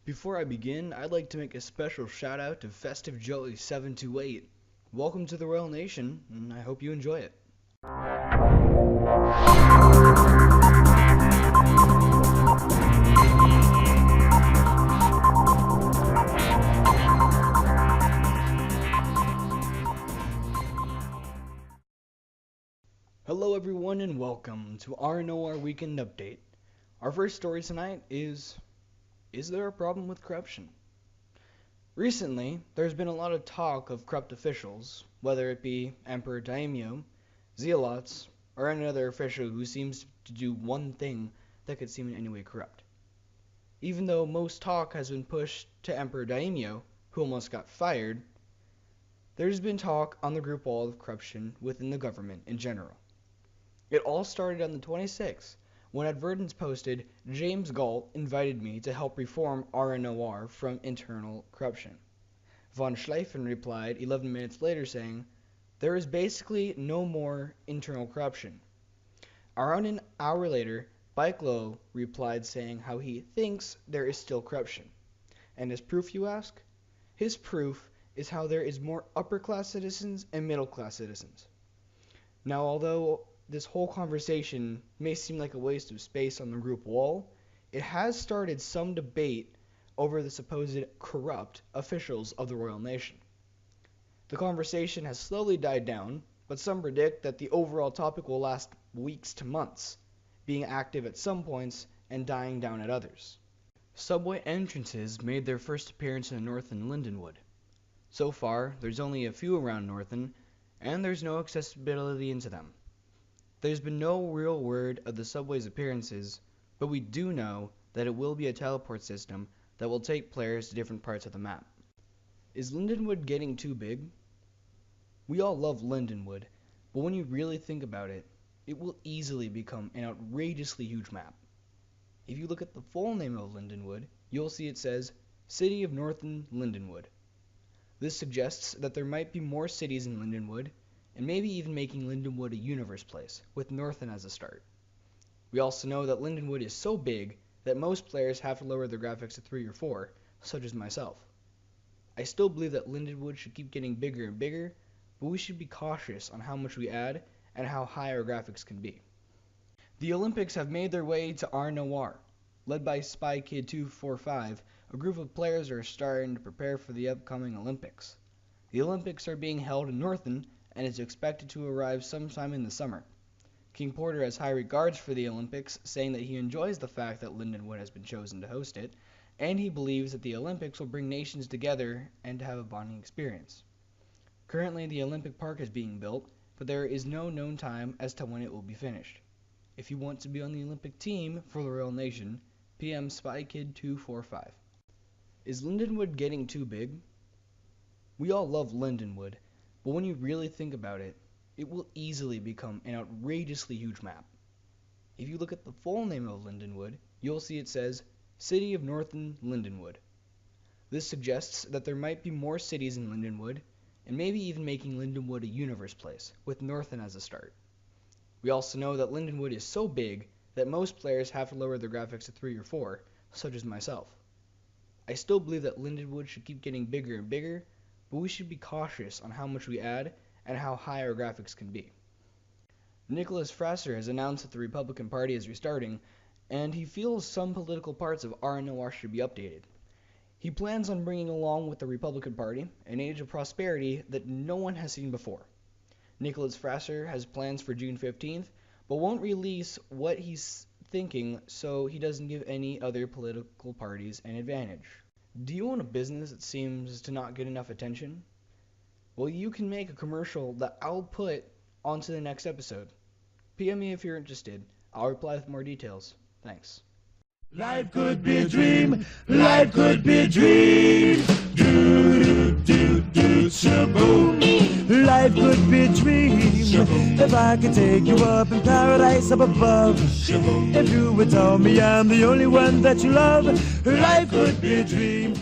Before I begin, I'd like to make a special shout out to Festive Joey 728. Welcome to the Royal Nation, and I hope you enjoy it. Hello everyone and welcome to RnoR Weekend Update. Our first story tonight is there a problem with corruption? Recently, there's been a lot of talk of corrupt officials, whether it be Emperor Daimyo, zealots, or any other official who seems to do one thing that could seem in any way corrupt. Even though most talk has been pushed to Emperor Daimyo, who almost got fired, there's been talk on the group wall of corruption within the government in general. It all started on the 26th, when Advertence posted, "James Galt invited me to help reform RnoR from internal corruption." Von Schleifen replied 11 minutes later saying, "There is basically no more internal corruption." Around an hour later, Bikelow replied saying how he thinks there is still corruption. And his proof, you ask? His proof is how there is more upper-class citizens and middle-class citizens. Now, although this whole conversation may seem like a waste of space on the group wall, it has started some debate over the supposed corrupt officials of the royal nation. The conversation has slowly died down, but some predict that the overall topic will last weeks to months, being active at some points and dying down at others. Subway entrances made their first appearance in Northern Lindenwood. So far, there's only a few around Northern, and there's no accessibility into them. There's been no real word of the subway's appearances, but we do know that it will be a teleport system that will take players to different parts of the map. Is Lindenwood getting too big? We all love Lindenwood, but when you really think about it, it will easily become an outrageously huge map. If you look at the full name of Lindenwood, you'll see it says, City of Northern Lindenwood. This suggests that there might be more cities in Lindenwood, and maybe even making Lindenwood a universe place, with Northern as a start. We also know that Lindenwood is so big that most players have to lower their graphics to 3 or 4, such as myself. I still believe that Lindenwood should keep getting bigger and bigger, but we should be cautious on how much we add and how high our graphics can be. The Olympics have made their way to RnoR. Led by SpyKid245, a group of players are starting to prepare for the upcoming Olympics. The Olympics are being held in Northern and is expected to arrive sometime in the summer. King Porter has high regards for the Olympics, saying that he enjoys the fact that Lindenwood has been chosen to host it, and he believes that the Olympics will bring nations together and to have a bonding experience. Currently, the Olympic Park is being built, but there is no known time as to when it will be finished. If you want to be on the Olympic team for the Royal Nation, PM SpyKid245. Is Lindenwood getting too big? We all love Lindenwood, but when you really think about it, it will easily become an outrageously huge map. If you look at the full name of Lindenwood, you'll see it says, City of Northern Lindenwood. This suggests that there might be more cities in Lindenwood, and maybe even making Lindenwood a universe place, with Northern as a start. We also know that Lindenwood is so big that most players have to lower their graphics to 3 or 4, such as myself. I still believe that Lindenwood should keep getting bigger and bigger, but we should be cautious on how much we add and how high our graphics can be. Nicholas Frasser has announced that the Republican Party is restarting, and he feels some political parts of RnoR should be updated. He plans on bringing along with the Republican Party an age of prosperity that no one has seen before. Nicholas Frasser has plans for June 15th, but won't release what he's thinking so he doesn't give any other political parties an advantage. Do you own a business that seems to not get enough attention? Well, you can make a commercial that I'll put onto the next episode. PM me if you're interested. I'll reply with more details. Thanks. Life could be a dream. Life could be a dream. Do do do do shaboom. Life could be a dream. If I could take you up in paradise up above. If you would tell me I'm the only one that you love, life could be a dream.